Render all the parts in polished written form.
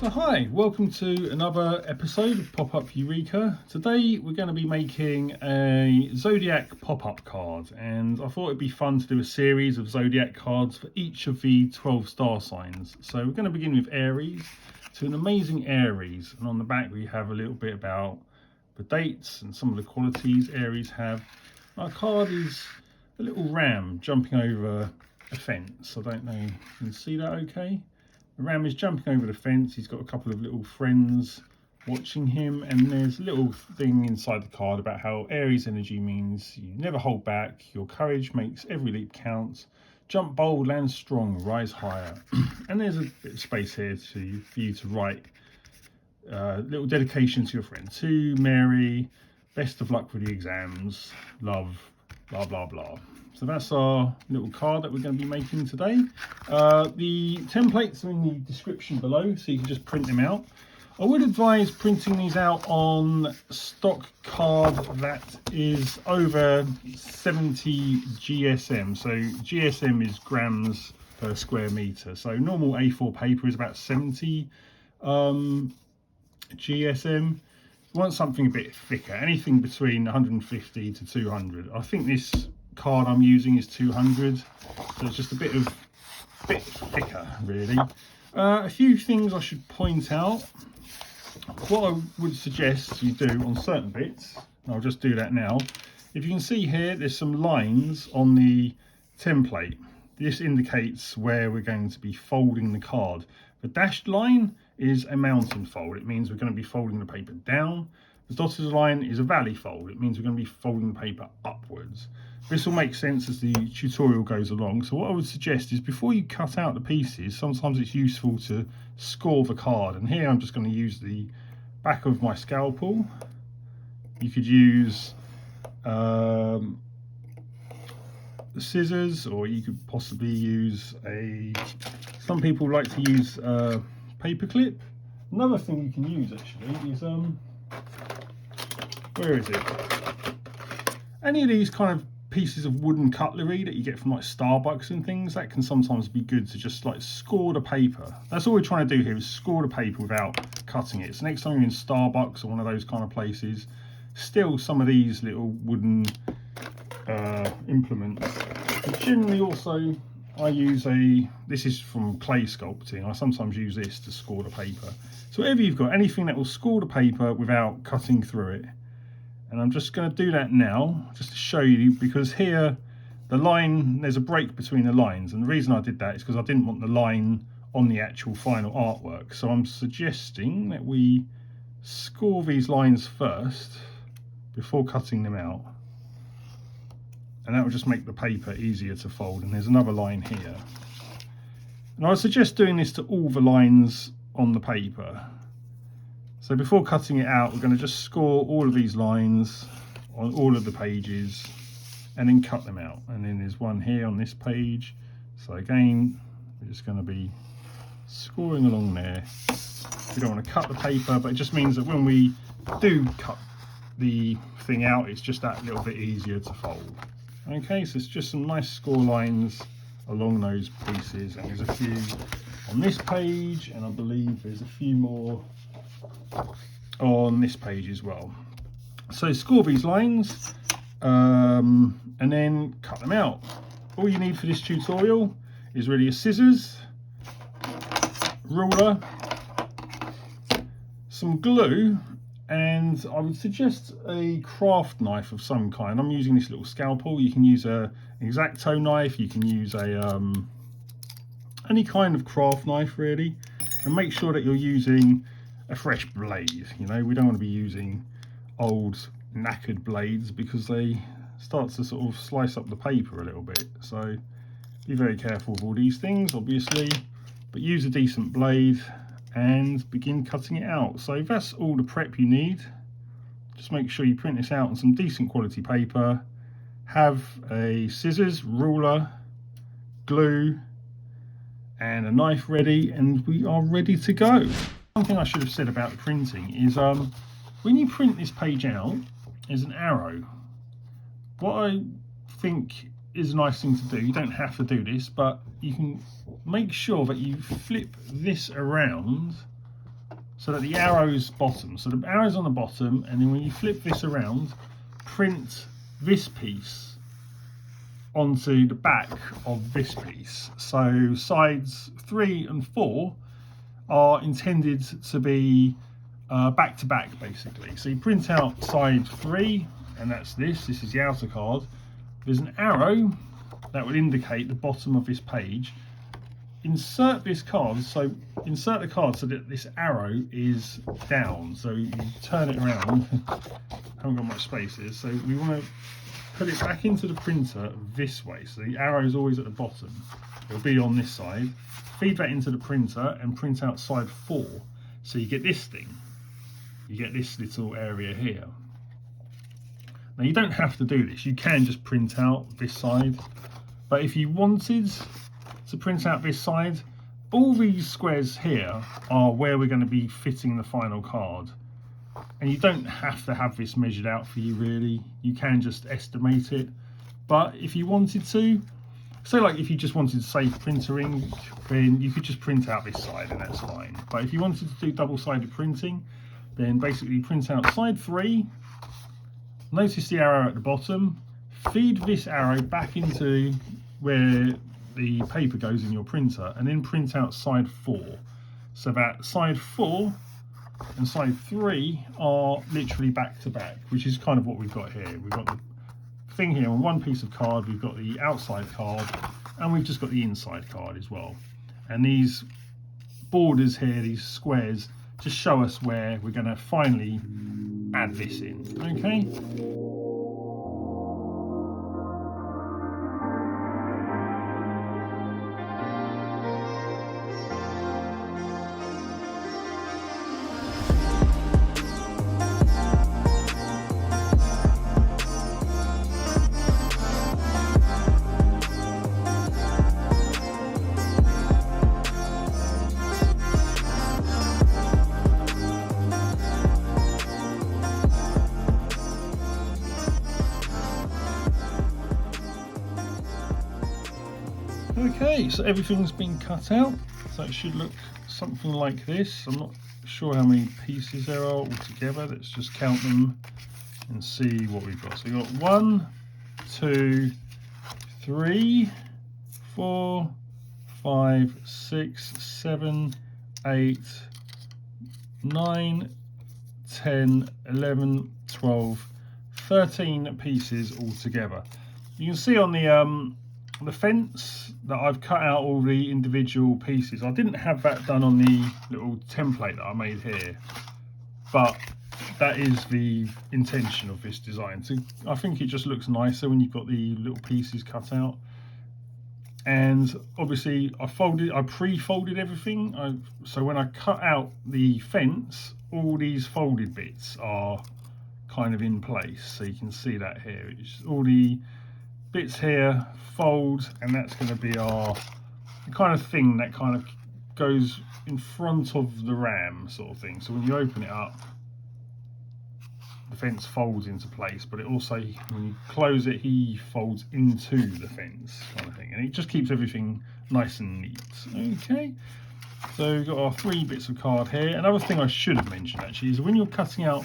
So hi, welcome to another episode of Pop-Up Eureka. Today we're going to be making a Zodiac pop-up card, and I thought it'd be fun to do a series of Zodiac cards for each of the 12 star signs. So we're going to begin with Aries, to an amazing Aries, and on the back we have a little bit about the dates and some of the qualities Aries have. Our card is a little ram jumping over a fence. I don't know if you can see that okay. The ram is jumping over the fence. He's got a couple of little friends watching him, and there's a little thing inside the card about how Aries energy means you never hold back, your courage makes every leap count, jump bold, land strong, rise higher. And there's a bit of space here for you to write little dedication to your friend. To Mary, best of luck with the exams, love, blah blah blah. So that's our little card that we're going to be making today. The templates are in the description below, so you can just print them out. I would advise printing these out on stock card that is over 70 GSM. So GSM is grams per square meter. So normal A4 paper is about 70 GSM. You want something a bit thicker, anything between 150 to 200. I think this card I'm using is 200, so it's just a bit thicker really. A few things I should point out. What I would suggest you do on certain bits, I'll just do that now. If you can see here, there's some lines on the template. This indicates where we're going to be folding the card. The dashed line is a mountain fold. It means we're going to be folding the paper down. The dotted line is a valley fold. It means we're going to be folding the paper upwards. This will make sense as the tutorial goes along. So what I would suggest is before you cut out the pieces, sometimes it's useful to score the card. And here I'm just going to use the back of my scalpel. You could use the scissors, or you could possibly use some people like to use a paper clip. Another thing you can use actually is where is it? Any of these kind of pieces of wooden cutlery that you get from like Starbucks and things, that can sometimes be good to just like score the paper. That's all we're trying to do here, is score the paper without cutting it. So next time you're in Starbucks or one of those kind of places, steal some of these little wooden implements. But generally also I use this is from clay sculpting. I sometimes use this to score the paper. So whatever you've got, anything that will score the paper without cutting through it. And I'm just going to do that now, just to show you, because here the line, there's a break between the lines, and the reason I did that is because I didn't want the line on the actual final artwork. So I'm suggesting that we score these lines first before cutting them out, and that will just make the paper easier to fold. And there's another line here, and I would suggest doing this to all the lines on the paper. So before cutting it out, we're going to just score all of these lines on all of the pages and then cut them out. And then there's one here on this page. So again, we're just going to be scoring along there. We don't want to cut the paper, but it just means that when we do cut the thing out, it's just that little bit easier to fold. Okay, so it's just some nice score lines along those pieces. And there's a few on this page, and I believe there's a few more on this page as well. So score these lines and then cut them out. All you need for this tutorial is really a scissors, ruler, some glue, and I would suggest a craft knife of some kind. I'm using this little scalpel. You can use an X-Acto knife, you can use any kind of craft knife really, and make sure that you're using a fresh blade. You know, we don't want to be using old knackered blades because they start to sort of slice up the paper a little bit. So be very careful with all these things obviously, but use a decent blade and begin cutting it out. So that's all the prep you need. Just make sure you print this out on some decent quality paper. Have a scissors, ruler, glue and a knife ready, and we are ready to go. One thing I should have said about the printing is when you print this page out, there's an arrow. What I think is a nice thing to do, you don't have to do this, but you can make sure that you flip this around so that the arrow's bottom. So the arrow's on the bottom, and then when you flip this around, print this piece onto the back of this piece. So sides 3 and 4 are intended to be back to back, basically. So you print out side 3, and that's this is the outer card. There's an arrow that would indicate the bottom of this page. Insert this card, so insert the card so that this arrow is down. So you turn it around. Haven't got much space here, so we want to put it back into the printer this way. So the arrow is always at the bottom. It'll be on this side. Feed that into the printer and print out side 4. So you get this thing. You get this little area here. Now you don't have to do this. You can just print out this side. But if you wanted to print out this side, all these squares here are where we're going to be fitting the final card. And you don't have to have this measured out for you, really. You can just estimate it. But if you wanted to, so like if you just wanted to save printer ink, then you could just print out this side and that's fine. But if you wanted to do double-sided printing, then basically print out side 3, notice the arrow at the bottom, feed this arrow back into where the paper goes in your printer, and then print out side 4. So that side 4 and side 3 are literally back to back, which is kind of what we've got here. We've got the thing here on one piece of card, we've got the outside card, and we've just got the inside card as well. And these borders here, these squares, just show us where we're going to finally add this in. Okay. Okay, so everything's been cut out, so it should look something like this. I'm not sure how many pieces there are altogether. Let's just count them and see what we've got. So we've got 1, 2, 3, 4, 5, 6, 7, 8, 9, 10, 11, 12, 13 pieces altogether. You can see on the fence that I've cut out all the individual pieces. I didn't have that done on the little template that I made here, but that is the intention of this design. So I think it just looks nicer when you've got the little pieces cut out. And obviously I pre-folded everything. So when I cut out the fence, all these folded bits are kind of in place. So you can see that here. It's all the bits here fold, and that's going to be our kind of thing that kind of goes in front of the RAM sort of thing. So when you open it up, the fence folds into place, but it also, when you close it, he folds into the fence kind of thing, and it just keeps everything nice and neat. Okay, so we've got our 3 bits of card here. Another thing I should have mentioned actually is when you're cutting out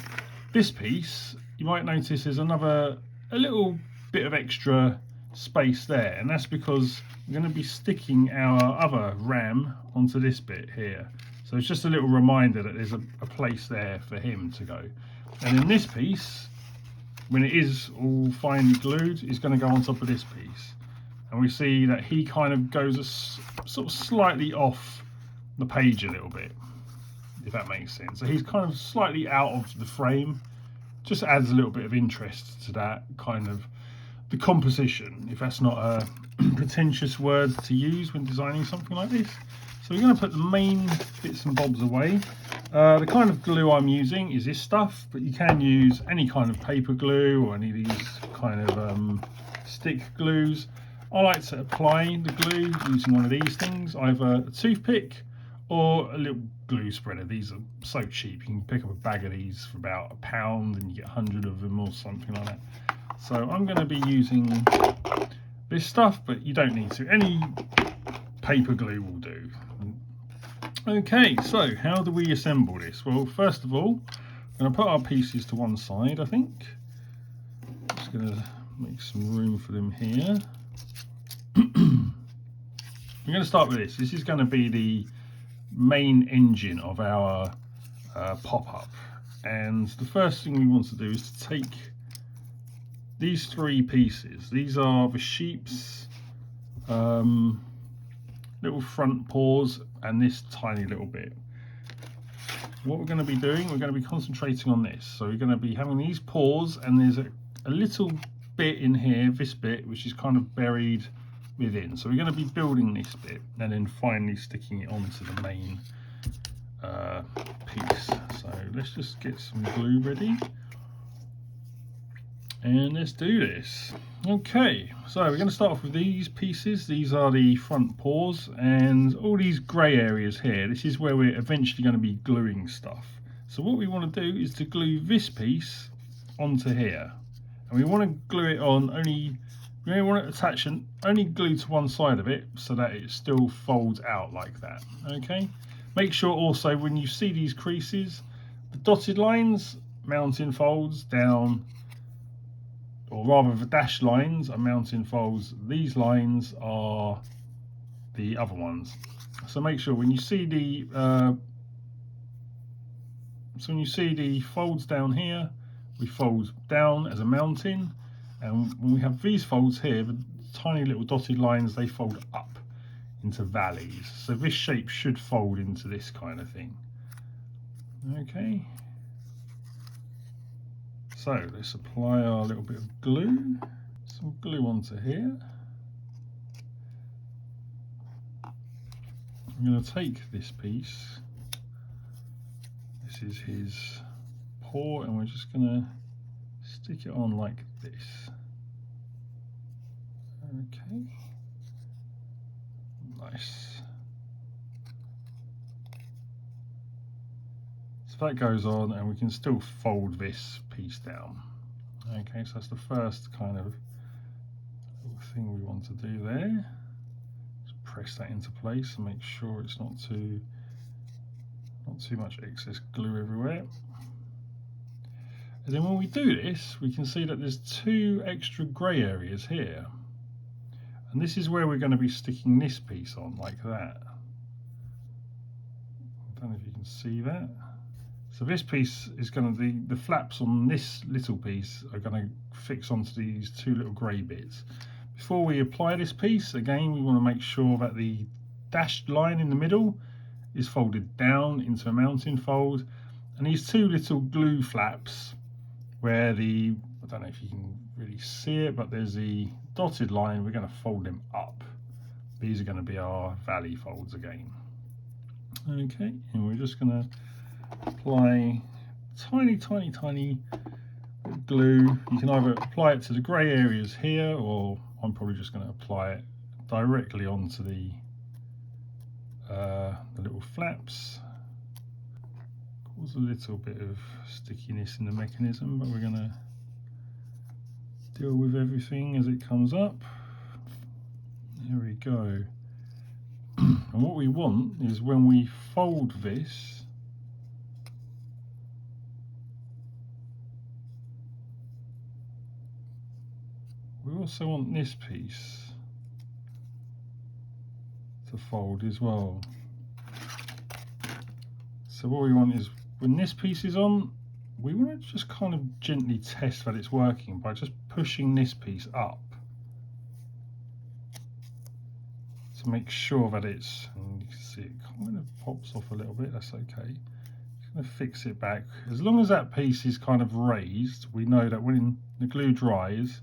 this piece, you might notice there's a little bit of extra space there, and that's because we're going to be sticking our other RAM onto this bit here. So it's just a little reminder that there's a place there for him to go. And then this piece, when it is all finely glued, is going to go on top of this piece. And we see that he kind of goes sort of slightly off the page a little bit, if that makes sense. So he's kind of slightly out of the frame. Just adds a little bit of interest to that kind of the composition, if that's not a pretentious word to use when designing something like this. So we're going to put the main bits and bobs away. The kind of glue I'm using is this stuff, but you can use any kind of paper glue or any of these kind of stick glues. I like to apply the glue using one of these things, either a toothpick or a little glue spreader. These are so cheap. You can pick up a bag of these for about £1 and you get 100 of them or something like that. So I'm going to be using this stuff, but you don't need to. Any paper glue will do. Okay, so how do we assemble this? Well, first of all, I'm going to put our pieces to one side, I think. Just going to make some room for them here. I'm going to start with this. This is going to be the main engine of our pop-up. And the first thing we want to do is to take these three pieces. These are the sheep's little front paws and this tiny little bit. What we're going to be doing, we're going to be concentrating on this. So we're going to be having these paws, and there's a little bit in here, this bit, which is kind of buried within. So we're going to be building this bit and then finally sticking it onto the main piece. So let's just get some glue ready and let's do this. Okay, so we're going to start off with these pieces. These are the front paws, and all these grey areas here, this is where we're eventually going to be gluing stuff. So what we want to do is to glue this piece onto here, and we want to glue it on only, we want to attach and only glue to one side of it so that it still folds out like that. Okay, make sure also when you see these creases, the dotted lines, mounting folds down, or rather the dashed lines are mounting folds, these lines are the other ones. So make sure when you see the folds down here, we fold down as a mounting, and when we have these folds here, the tiny little dotted lines, they fold up into valleys. So this shape should fold into this kind of thing. Okay. So let's apply our little bit of glue, some glue onto here. I'm going to take this piece, this is his paw, and we're just going to stick it on like this. Okay, nice. So that goes on, and we can still fold this piece down. Okay, so that's the first kind of little thing we want to do there. Just press that into place and make sure it's not too much excess glue everywhere. And then when we do this, we can see that there's two extra grey areas here, and this is where we're going to be sticking this piece on like that. I don't know if you can see that. So this piece is going to be, the flaps on this little piece are going to fix onto these two little grey bits. Before we apply this piece, again, we want to make sure that the dashed line in the middle is folded down into a mounting fold, and these two little glue flaps where the, I don't know if you can really see it, but there's the dotted line, we're going to fold them up. These are going to be our valley folds again. Okay, and we're just going to apply tiny bit of glue. You can either apply it to the grey areas here, or I'm probably just going to apply it directly onto the little flaps. Cause a little bit of stickiness in the mechanism, but we're going to deal with everything as it comes up. There we go. And what we want is when we fold this, we also want this piece to fold as well. So what we want is, when this piece is on, we want to just kind of gently test that it's working by just pushing this piece up to make sure that it's, and you can see it kind of pops off a little bit, that's okay. Just going to fix it back. As long as that piece is kind of raised, we know that when the glue dries,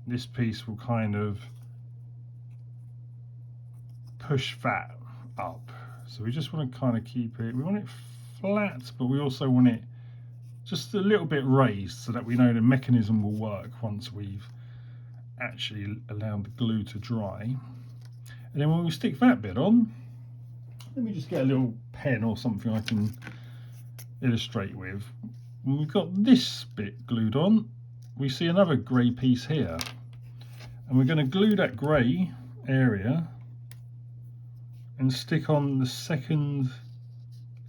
this piece will kind of push that up. So we just want to kind of keep it, we want it flat, but we also want it just a little bit raised so that we know the mechanism will work once we've actually allowed the glue to dry. And then when we stick that bit on, let me just get a little pen or something I can illustrate with. When we've got this bit glued on, we see another grey piece here, and we're going to glue that grey area and stick on the second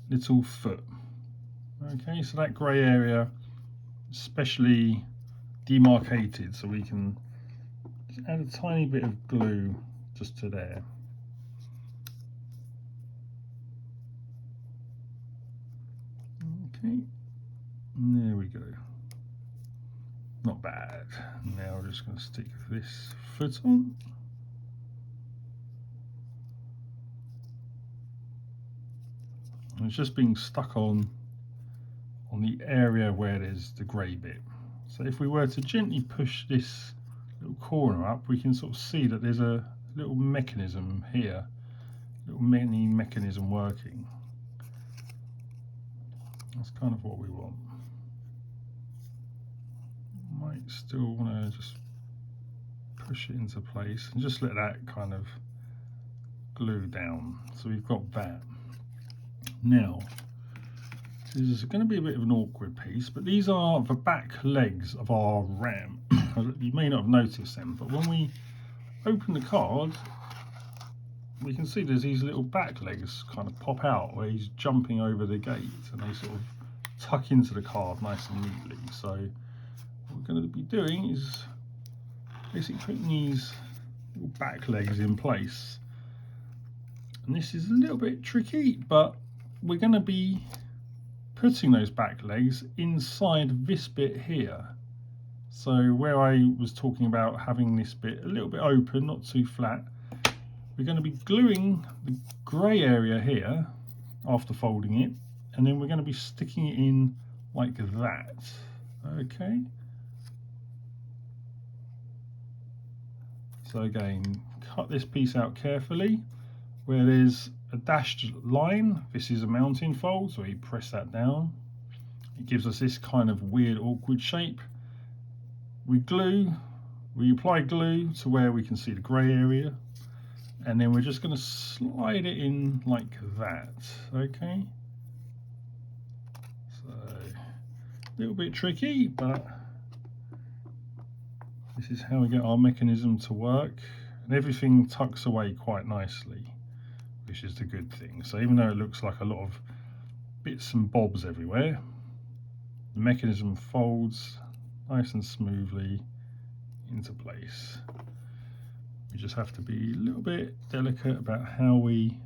little foot. Okay, so that grey area, especially demarcated, so we can just add a tiny bit of glue just to there. Okay, there we go. Not bad. Now we're just going to stick this foot on. And it's just being stuck on the area where there's the grey bit. So if we were to gently push this little corner up, we can sort of see that there's a little mechanism here, little mini mechanism working. That's kind of what we want. Might still want to just push it into place and just let that kind of glue down. So we've got that. Now, this is going to be a bit of an awkward piece, but these are the back legs of our ram. You may not have noticed them, but when we open the card, we can see there's these little back legs kind of pop out where he's jumping over the gate, and they sort of tuck into the card nice and neatly. So what we're going to be doing is basically putting these little back legs in place. And this is a little bit tricky, but we're going to be putting those back legs inside this bit here. So where I was talking about having this bit a little bit open, not too flat, we're going to be gluing the grey area here after folding it, and then we're going to be sticking it in like that. Okay. So again, cut this piece out carefully. Where there's a dashed line, this is a mounting fold, so we press that down. It gives us this kind of weird, awkward shape. We apply glue to where we can see the grey area, and then we're just going to slide it in like that. Okay. So a little bit tricky, but this is how we get our mechanism to work, and everything tucks away quite nicely, which is the good thing. So even though it looks like a lot of bits and bobs everywhere, the mechanism folds nice and smoothly into place. We just have to be a little bit delicate about how we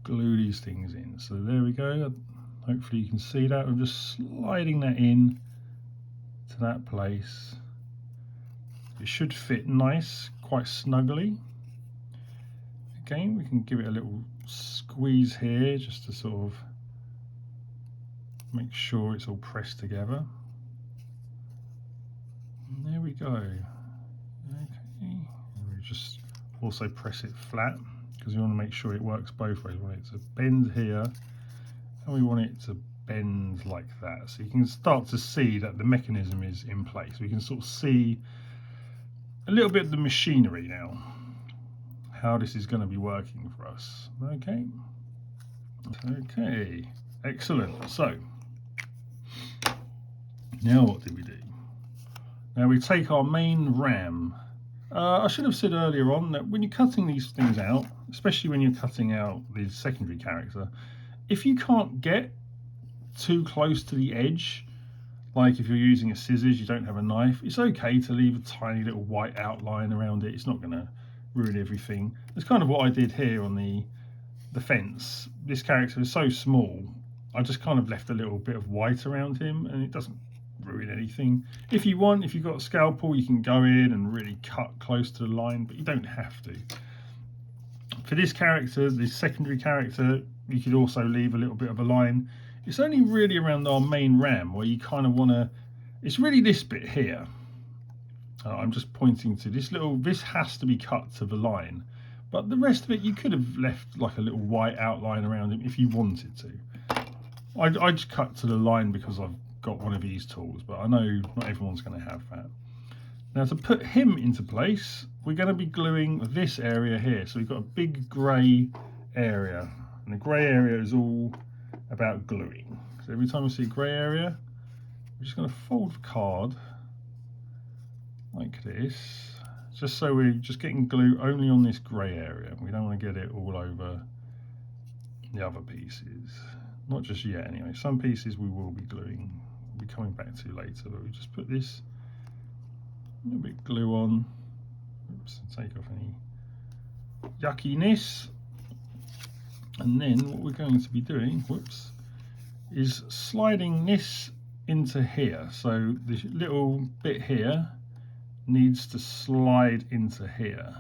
glue these things in. So there we go. Hopefully you can see that. I'm just sliding that in to that place. It should fit nice, quite snugly. Again, we can give it a little squeeze here just to sort of make sure it's all pressed together. And there we go. Okay, and we just also press it flat because we want to make sure it works both ways. We want it to bend here, and we want it to bend like that. So you can start to see that the mechanism is in place. We can sort of see a little bit of the machinery now, how this is going to be working for us. Okay, excellent. So now what do we do? Now we take our main ram. I should have said earlier on that when you're cutting these things out, especially when you're cutting out the secondary character, if you can't get too close to the edge, like if you're using a scissors, you don't have a knife, it's okay to leave a tiny little white outline around it. It's not going to ruin everything. It's kind of what I did here on the fence. This character is so small, I just kind of left a little bit of white around him, and it doesn't ruin anything. If you want, if you've got a scalpel, you can go in and really cut close to the line, but you don't have to. For this character, this secondary character, you could also leave a little bit of a line. It's only really around our main ram where you kind of want to, it's really this bit here. I'm just pointing to this little, this has to be cut to the line, but the rest of it you could have left like a little white outline around him if you wanted to. I just cut to the line because I've got one of these tools, but I know not everyone's going to have that. Now to put him into place, we're going to be gluing this area here. So we've got a big grey area, and the grey area is all about gluing. So every time we see a grey area, we're just going to fold the card like this, just so we're just getting glue only on this grey area. We don't want to get it all over the other pieces. Not just yet anyway. Some pieces we will be gluing, we'll be coming back to later, but we just put this little bit of glue on. Oops, take off any yuckiness. And then what we're going to be doing, whoops, is sliding this into here. So this little bit here needs to slide into here.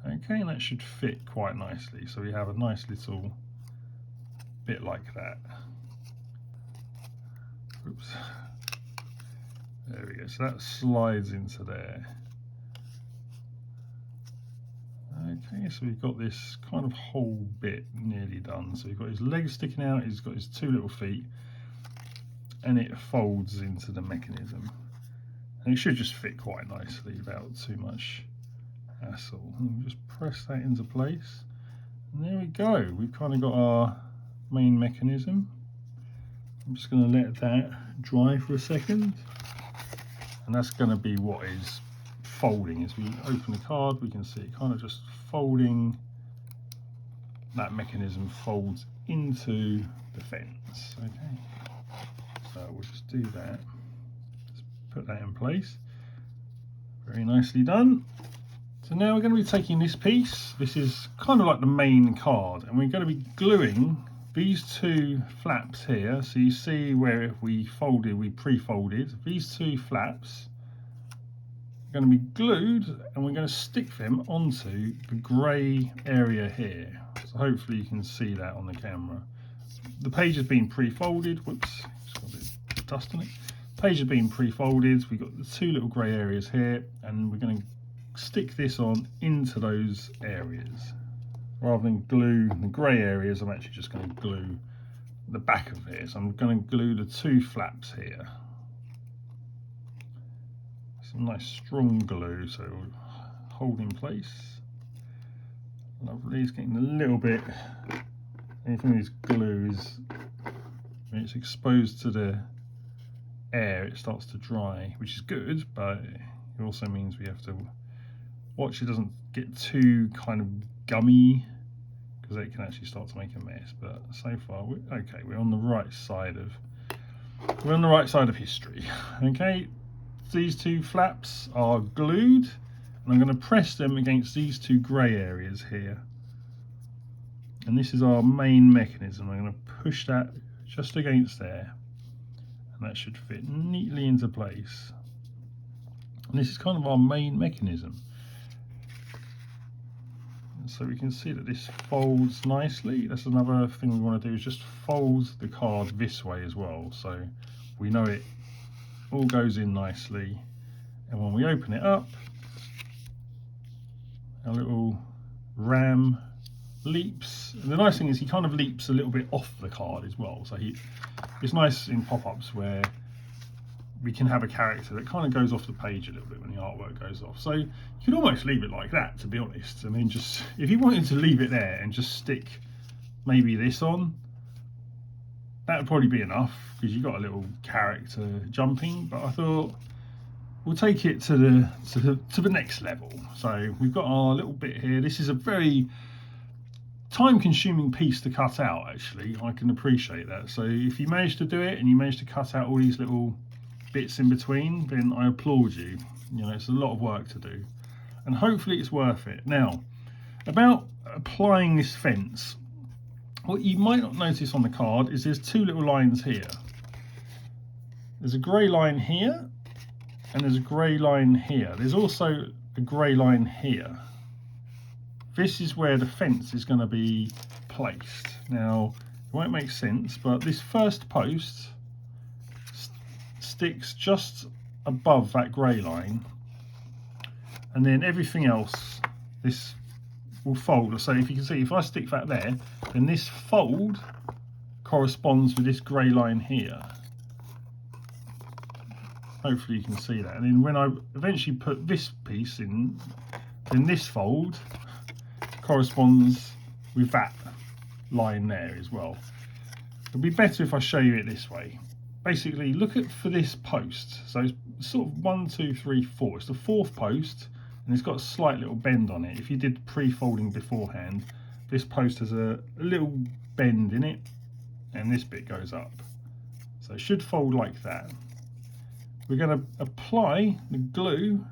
Okay, and that should fit quite nicely. So we have a nice little bit like that. Oops. There we go. So that slides into there. Okay, so we've got this kind of whole bit nearly done. So we've got his legs sticking out, he's got his two little feet, and it folds into the mechanism. And it should just fit quite nicely without too much hassle. And we'll just press that into place. And there we go, we've kind of got our main mechanism. I'm just going to let that dry for a second. And that's going to be what is folding. As we open the card, we can see it kind of just folding. That mechanism folds into the fence. Okay, so we'll just do that. Just put that in place. Very nicely done. So now we're going to be taking this piece. This is kind of like the main card, and we're going to be gluing these two flaps here. So you see where we pre-folded these two flaps going to be glued, and we're going to stick them onto the grey area here. So hopefully you can see that on the camera. The page has been pre-folded. Whoops, just got a bit of dust on it. The page has been pre-folded. We've got the two little grey areas here, and we're going to stick this on into those areas. Rather than glue the grey areas, I'm actually just going to glue the back of it. So I'm going to glue the two flaps here. Some nice strong glue, so it'll hold in place. Lovely. It's getting a little bit. Anything with glue is, when it's exposed to the air, it starts to dry, which is good, but it also means we have to watch it doesn't get too kind of gummy, because it can actually start to make a mess. But so far, okay, we're on the right side of history. Okay. These two flaps are glued, and I'm going to press them against these two grey areas here. And this is our main mechanism. I'm going to push that just against there, and that should fit neatly into place. And this is kind of our main mechanism. And so we can see that this folds nicely. That's another thing we want to do, is just fold the card this way as well, so we know it all goes in nicely. And when we open it up, our little ram leaps. And the nice thing is he kind of leaps a little bit off the card as well. So it's nice in pop-ups where we can have a character that kind of goes off the page a little bit when the artwork goes off. So you could almost leave it like that, to be honest. I mean, just if you wanted to leave it there and just stick maybe this on, that would probably be enough, because you've got a little character jumping. But I thought we'll take it to the next level. So we've got our little bit here. This is a very time-consuming piece to cut out, actually. I can appreciate that. So if you manage to do it and you manage to cut out all these little bits in between, then I applaud you. You know, it's a lot of work to do, and hopefully it's worth it. Now, about applying this fence, what you might not notice on the card is there's two little lines here. There's a grey line here, and there's a grey line here. There's also a grey line here. This is where the fence is going to be placed. Now, it won't make sense, but this first post sticks just above that grey line, and then everything else, this will fold. So if you can see, if I stick that there, then this fold corresponds with this grey line here. Hopefully you can see that. And then when I eventually put this piece in, then this fold corresponds with that line there as well. It'll be better if I show you it this way. Basically, look at for this post. So it's sort of 1, 2, 3, 4. It's the fourth post and it's got a slight little bend on it. If you did pre-folding beforehand, this post has a little bend in it, and this bit goes up. So it should fold like that. We're going to apply the glue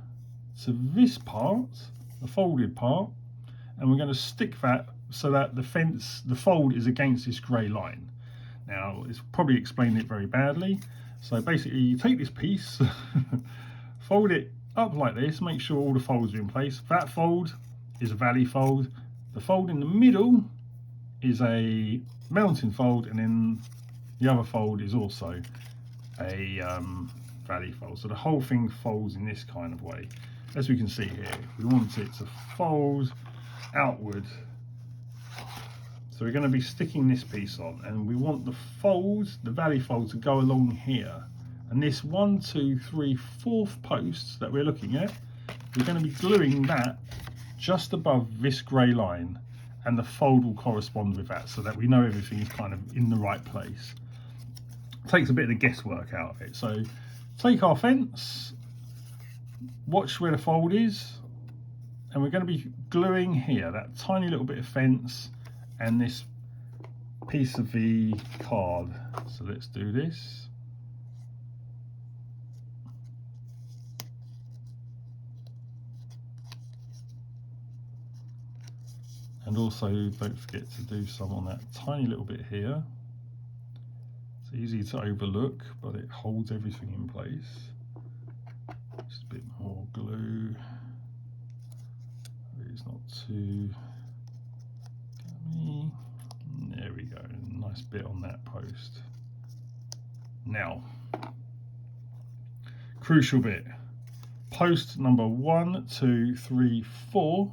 to this part, the folded part, and we're going to stick that so that the fold is against this grey line. Now, it's probably explained it very badly. So basically you take this piece, fold it up like this, make sure all the folds are in place. That fold is a valley fold. The fold in the middle is a mountain fold, and then the other fold is also a valley fold. So the whole thing folds in this kind of way. As we can see here, we want it to fold outward. So we're going to be sticking this piece on, and we want the fold, the valley fold, to go along here. And this 1, 2, 3, 4th posts that we're looking at, we're going to be gluing that just above this grey line, and the fold will correspond with that, so that we know everything is kind of in the right place. It takes a bit of the guesswork out of it. So take our fence, watch where the fold is, and we're going to be gluing here, that tiny little bit of fence and this piece of the card. So let's do this. And also don't forget to do some on that tiny little bit here. It's easy to overlook, but it holds everything in place. Just a bit more glue. It's not too gummy. There we go, nice bit on that post. Now, crucial bit. Post number 1, 2, 3, 4.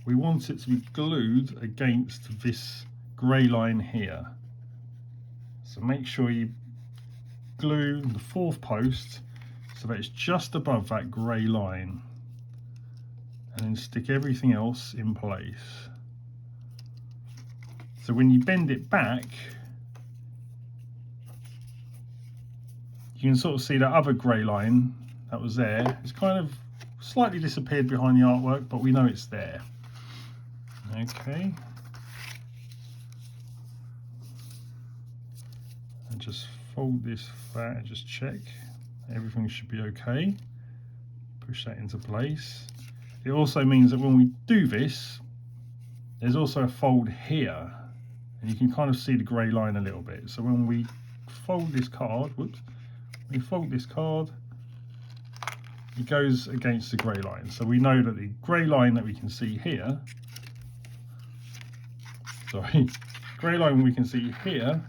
We want it to be glued against this grey line here. So make sure you glue the 4th post so that it's just above that grey line, and then stick everything else in place. So when you bend it back, you can sort of see that other grey line that was there. It's kind of slightly disappeared behind the artwork, but we know it's there. Okay. And just fold this flat and just check. Everything should be okay. Push that into place. It also means that when we do this, there's also a fold here, and you can kind of see the grey line a little bit. So when we fold this card, whoops, when we fold this card, it goes against the grey line. So we know that the grey line that we can see here, grey line we can see here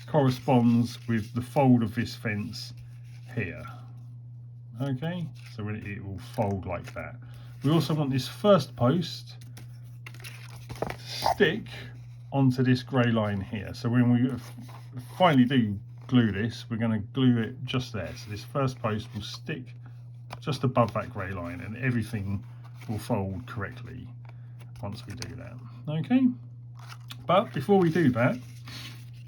corresponds with the fold of this fence here. Okay, so it will fold like that. We also want this first post to stick onto this grey line here. So when we finally do glue this, we're going to glue it just there. So this first post will stick just above that grey line, and everything will fold correctly once we do that. Okay, but before we do that,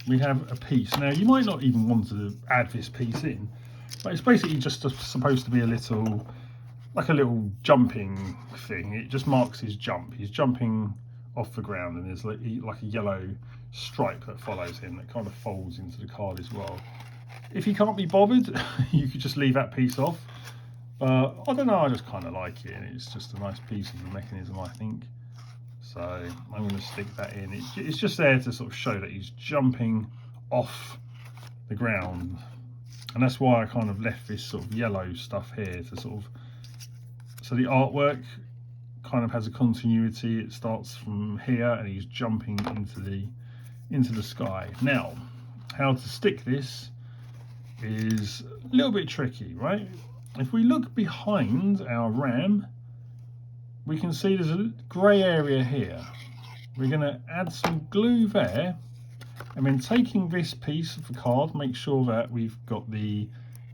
we have a piece. Now you might not even want to add this piece in, but it's basically just supposed to be a little, like a little jumping thing. It just marks his jump. He's jumping off the ground, and there's like a yellow stripe that follows him that kind of folds into the card as well. If you can't be bothered, you could just leave that piece off. But I don't know, I just kind of like it, and it's just a nice piece of the mechanism, I think. So I'm going to stick that in. It's just there to sort of show that he's jumping off the ground. And that's why I kind of left this sort of yellow stuff here to sort of, so the artwork kind of has a continuity. It starts from here and he's jumping into the sky. Now, how to stick this is a little bit tricky, right? If we look behind our ram, we can see there's a grey area here. We're going to add some glue there, and then taking this piece of the card, make sure that we've got the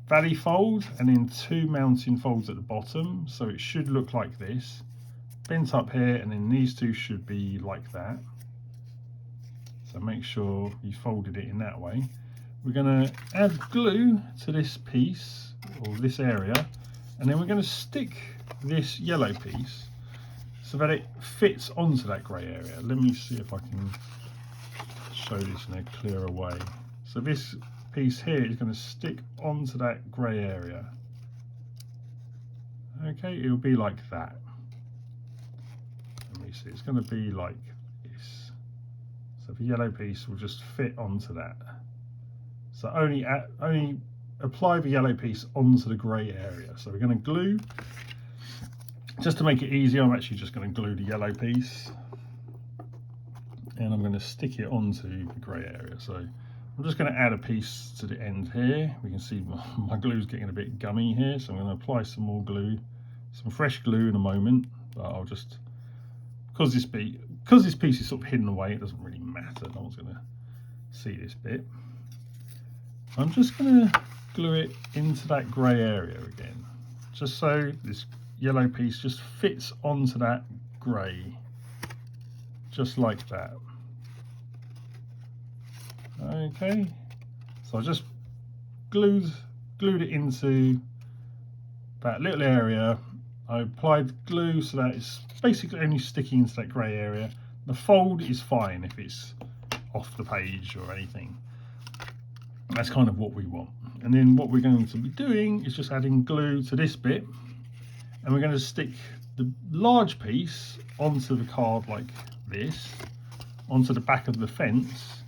valley fold and then 2 mountain folds at the bottom, so it should look like this, bent up here, and then these 2 should be like that. So make sure you folded it in that way. We're going to add glue to this piece, or this area, and then we're going to stick this yellow piece so that it fits onto that grey area. Let me see if I can show this in a clearer way. So this piece here is going to stick onto that grey area. Okay, it'll be like that. Let me see, it's going to be like this. So the yellow piece will just fit onto that. So only apply the yellow piece onto the grey area. So we're going to glue. Just to make it easier, I'm actually just going to glue the yellow piece. And I'm going to stick it onto the grey area. So I'm just going to add a piece to the end here. We can see my glue's getting a bit gummy here. So I'm going to apply some more glue, some fresh glue in a moment. But I'll just, because this piece is sort of hidden away, it doesn't really matter. No one's going to see this bit. I'm just going to glue it into that grey area again, just so this yellow piece just fits onto that grey, just like that. Okay, so I just glued it into that little area. I applied glue so that it's basically only sticking into that grey area. The fold is fine if it's off the page or anything. That's kind of what we want. And then what we're going to be doing is just adding glue to this bit, and we're going to stick the large piece onto the card like this, onto the back of the fence,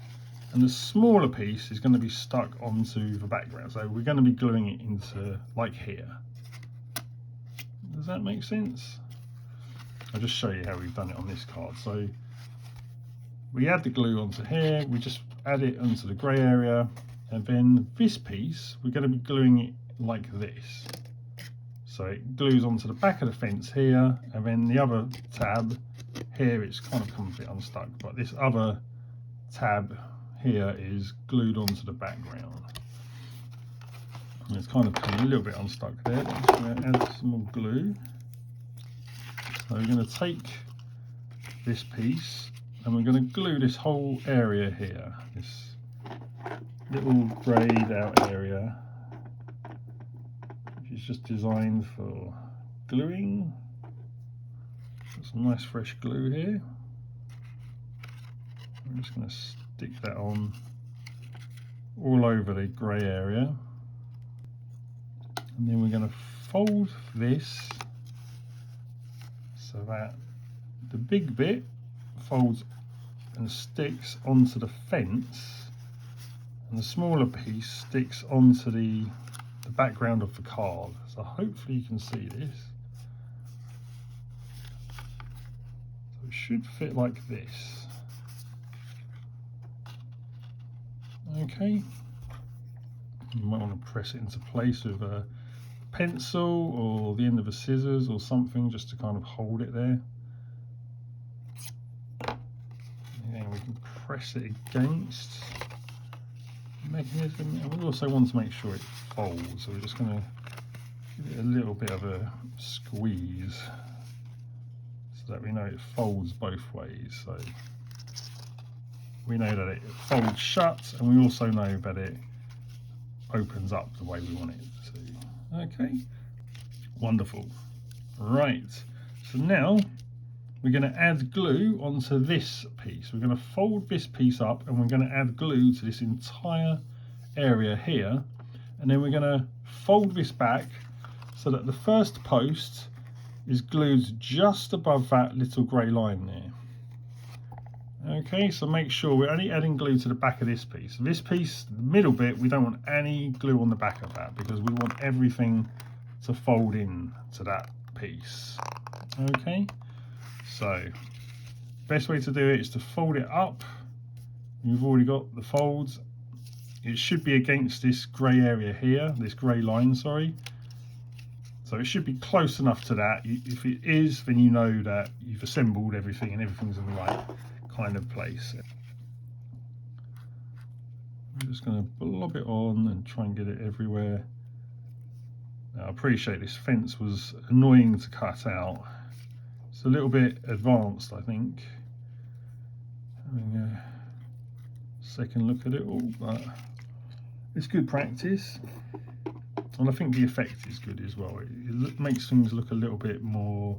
and the smaller piece is going to be stuck onto the background. So we're going to be gluing it into like here. Does that make sense? I'll just show you how we've done it on this card. So we add the glue onto here, we just add it onto the grey area, and then this piece we're going to be gluing it like this. So it glues onto the back of the fence here, and then the other tab here, it's kind of come a bit unstuck, but this other tab here is glued onto the background. And it's kind of come a little bit unstuck there. I'm just going to add some more glue. So we're going to take this piece and we're going to glue this whole area here, this little greyed out area, which is just designed for gluing. Got some nice fresh glue here. I'm just going to stick that on all over the grey area, and then we're going to fold this so that the big bit folds and sticks onto the fence, and the smaller piece sticks onto the background of the card. So hopefully you can see this. So it should fit like this. Okay. You might want to press it into place with a pencil or the end of a scissors or something just to kind of hold it there. And then we can press it against the mechanism, and we also want to make sure it folds, so we're just going to give it a little bit of a squeeze so that we know it folds both ways. So we know that it folds shut, and we also know that it opens up the way we want it to. Okay, wonderful. Right, so now we're going to add glue onto this piece. We're going to fold this piece up, and we're going to add glue to this entire area here, and then we're going to fold this back so that the first post is glued just above that little grey line there. Okay, so make sure we're only adding glue to the back of this piece. This piece, the middle bit, we don't want any glue on the back of that because we want everything to fold in to that piece. Okay, so best way to do it is to fold it up. You've already got the folds. It should be against this grey area here, this grey line, sorry. So it should be close enough to that. If it is, then you know that you've assembled everything and everything's in the right kind of place. I'm just going to blob it on and try and get it everywhere. Now, I appreciate this fence was annoying to cut out. It's a little bit advanced, I think. Having a second look at it all, but it's good practice. And I think the effect is good as well. It makes things look a little bit more,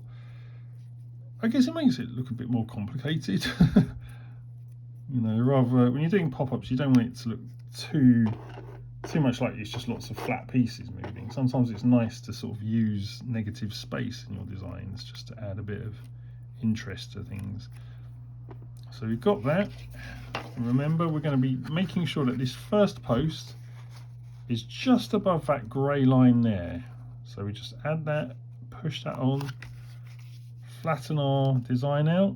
I guess it makes it look a bit more complicated. You know, rather, when you're doing pop-ups, you don't want it to look too much like it's just lots of flat pieces moving. Sometimes it's nice to sort of use negative space in your designs just to add a bit of interest to things. So we've got that. And remember, we're going to be making sure that this first post is just above that grey line there. So we just add that, push that on, flatten our design out.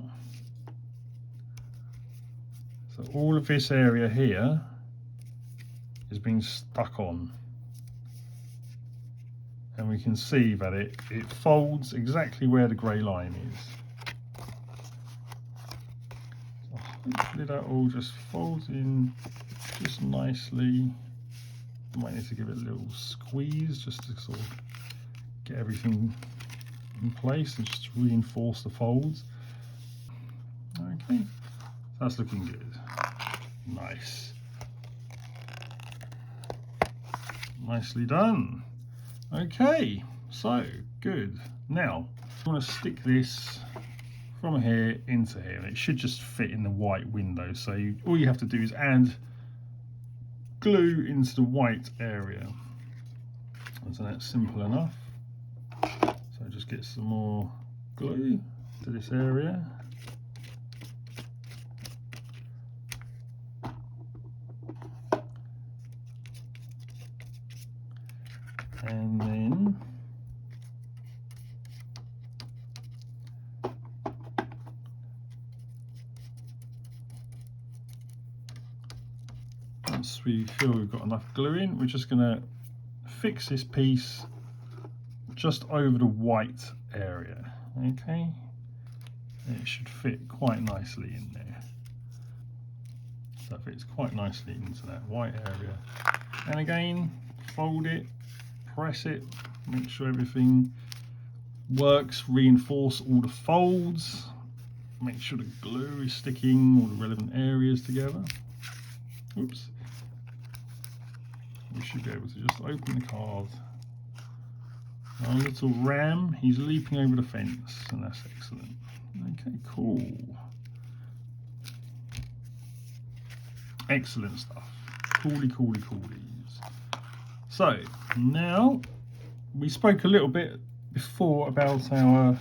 So all of this area here is being stuck on. And we can see that it folds exactly where the grey line is. So hopefully that all just folds in just nicely. Might need to give it a little squeeze just to sort of get everything in place and just reinforce the folds. Okay, that's looking good. Nice. Nicely done. Okay, so good. Now, I want to stick this from here into here, and it should just fit in the white window. So all you have to do is add glue into the white area. So that's simple enough. So just get some more glue to this area. And then once we feel we've got enough glue in, we're just going to fix this piece just over the white area. Okay, and it should fit quite nicely in there. So it fits quite nicely into that white area. And again, fold it, press it, make sure everything works, reinforce all the folds, make sure the glue is sticking all the relevant areas together. Oops. We should be able to just open the card. Our little ram, he's leaping over the fence, and that's excellent. Okay, cool. Excellent stuff. Coolly, coolly, coolies. So now we spoke a little bit before about our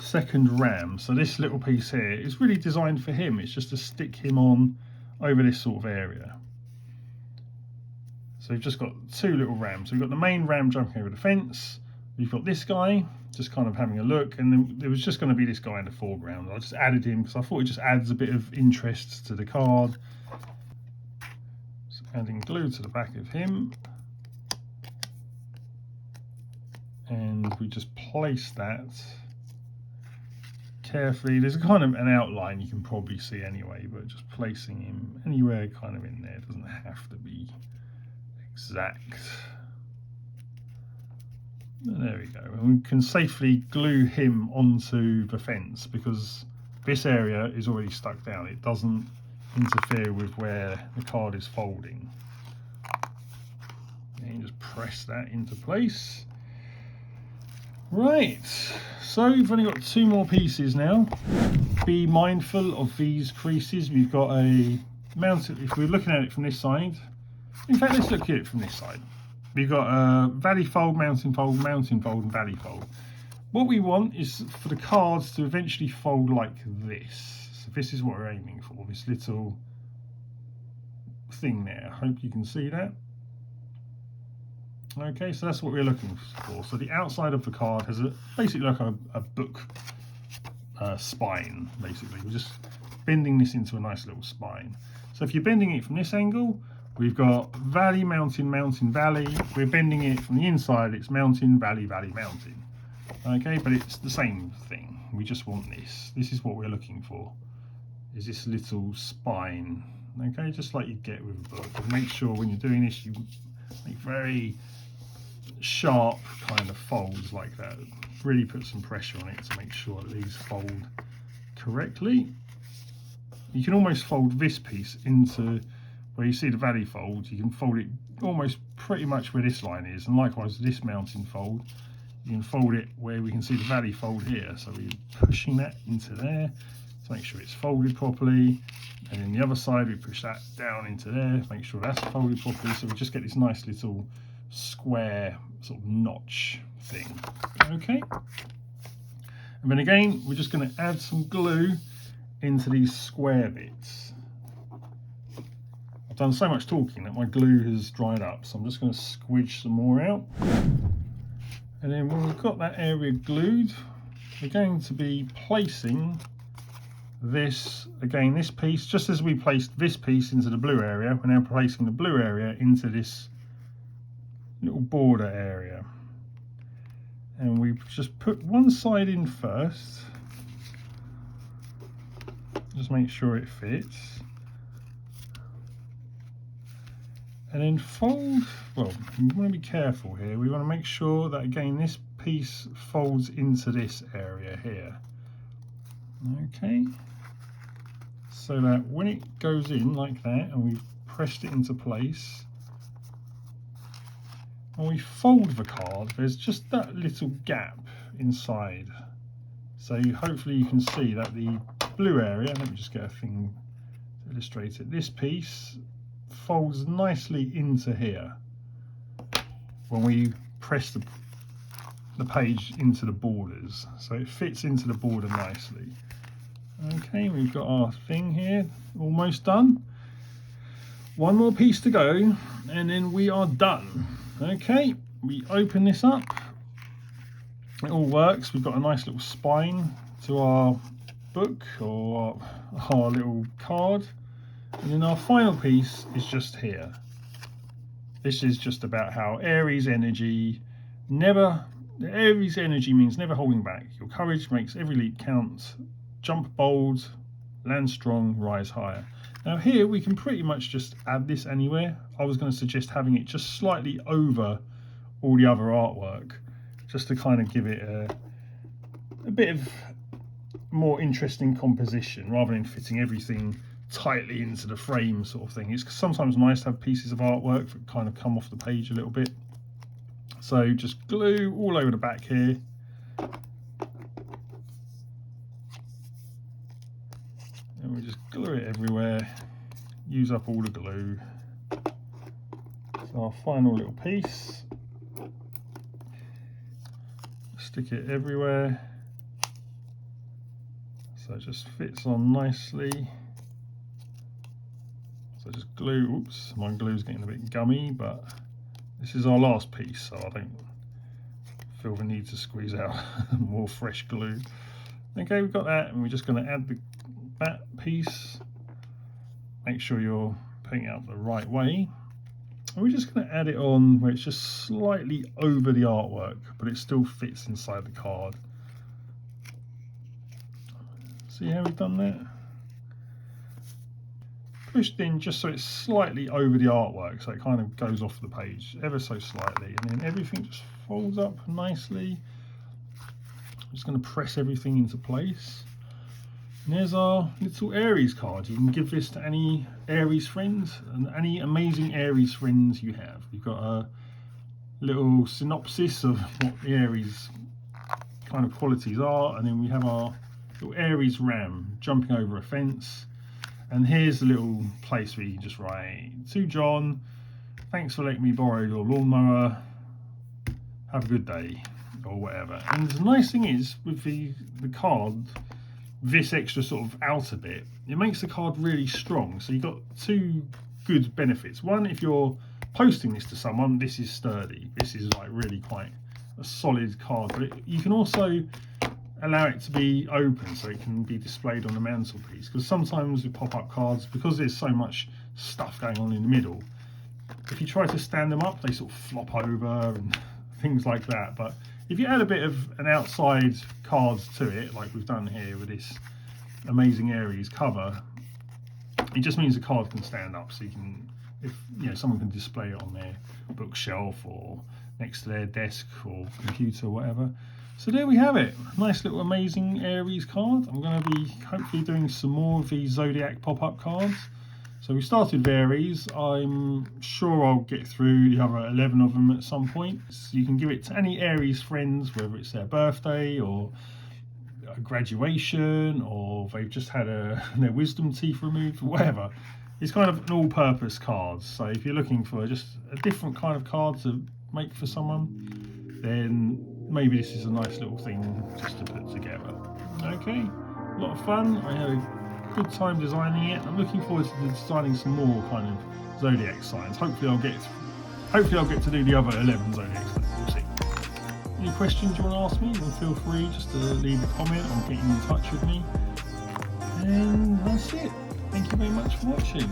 second ram. So this little piece here is really designed for him. It's just to stick him on over this sort of area. So we've just got two little rams. We've got the main ram jumping over the fence. We've got this guy just kind of having a look, and then there was just going to be this guy in the foreground. I just added him because I thought it just adds a bit of interest to the card. So adding glue to the back of him. And we just place that carefully. There's a kind of an outline you can probably see anyway, but just placing him anywhere kind of in there. It doesn't have to be exact. And there we go. And we can safely glue him onto the fence because this area is already stuck down. It doesn't interfere with where the card is folding. And you just press that into place. Right, so we've only got two more pieces now. Be mindful of these creases. We've got a mounted, if we're looking at it from this side, in fact, let's look at it from this side. We've got a valley fold, mountain fold, and valley fold. What we want is for the cards to eventually fold like this. So this is what we're aiming for, this little thing there. I hope you can see that. Okay, so that's what we're looking for. So the outside of the card has basically like a book spine, basically. We're just bending this into a nice little spine. So if you're bending it from this angle, we've got valley, mountain, mountain, valley. If we're bending it from the inside, it's mountain, valley, valley, mountain. Okay, but it's the same thing. We just want this. This is what we're looking for, is this little spine. Okay, just like you get with a book. And make sure when you're doing this, you make very sharp kind of folds like that. Really put some pressure on it to make sure that these fold correctly. You can almost fold this piece into where you see the valley fold. You can fold it almost pretty much where this line is, and likewise this mountain fold. You can fold it where we can see the valley fold here, so we're pushing that into there to make sure it's folded properly, and then the other side we push that down into there, make sure that's folded properly, so we just get this nice little square sort of notch thing. Okay, and then again we're just going to add some glue into these square bits. I've done so much talking that my glue has dried up, so I'm just going to squidge some more out. And then when we've got that area glued, we're going to be placing this, again, this piece, just as we placed this piece into the blue area, we're now placing the blue area into this little border area. And we just put one side in first, just make sure it fits. And then fold, well, we want to be careful here. We want to make sure that, again, this piece folds into this area here. Okay. So that when it goes in like that, and we've pressed it into place, when we fold the card, there's just that little gap inside. So hopefully you can see that the blue area, let me just get a thing to illustrate it, this piece folds nicely into here when we press the page into the borders, so it fits into the border nicely. Okay, we've got our thing here almost done. One more piece to go and then we are done. Okay, we open this up, it all works. We've got a nice little spine to our book or our little card. And then our final piece is just here. This is just about how Aries energy means never holding back. Your courage makes every leap count. Jump bold, land strong, rise higher. Now here we can pretty much just add this anywhere. I was going to suggest having it just slightly over all the other artwork, just to kind of give it a bit of more interesting composition rather than fitting everything tightly into the frame sort of thing. It's sometimes nice to have pieces of artwork that kind of come off the page a little bit. So just glue all over the back here. And we just glue it everywhere, use up all the glue. So our final little piece, stick it everywhere so it just fits on nicely. So just glue, oops, my glue's getting a bit gummy, but this is our last piece, so I don't feel the need to squeeze out more fresh glue. Okay, we've got that, and we're just going to add that piece. Make sure you're putting it up the right way. And we're just going to add it on where it's just slightly over the artwork, but it still fits inside the card. See how we've done that? Pushed in just so it's slightly over the artwork, so it kind of goes off the page ever so slightly, and then everything just folds up nicely. I'm just going to press everything into place. And there's our little Aries card. You can give this to any Aries friends and any amazing Aries friends you have. We've got a little synopsis of what the Aries kind of qualities are, and then we have our little Aries ram jumping over a fence. And here's the little place where you can just write, "To John, thanks for letting me borrow your lawnmower. Have a good day," or whatever. And the nice thing is with the card, this extra sort of outer bit, it makes the card really strong. So you've got two good benefits. One, if you're posting this to someone, this is sturdy. This is like really quite a solid card. But you can also allow it to be open so it can be displayed on the mantelpiece, because sometimes with pop-up cards, because there's so much stuff going on in the middle, if you try to stand them up, they sort of flop over and things like that. But if you add a bit of an outside card to it, like we've done here with this amazing Aries cover, it just means the card can stand up, so you can, if you know, someone can display it on their bookshelf or next to their desk or computer or whatever. So there we have it, nice little amazing Aries card. I'm going to be hopefully doing some more of these Zodiac pop-up cards. So we started with ARIES. I'm sure I'll get through the other 11 of them at some point. So you can give it to any ARIES friends, whether it's their birthday or a graduation, or they've just had their wisdom teeth removed, whatever. It's kind of an all-purpose card. So if you're looking for just a different kind of card to make for someone, then maybe this is a nice little thing just to put together. Okay, a lot of fun. I had a good time designing it. I'm looking forward to designing some more kind of Zodiac signs. Hopefully I'll get to do the other 11 Zodiac signs. We'll see. Any questions you want to ask me, then feel free just to leave a comment or get in touch with me. And that's it. Thank you very much for watching.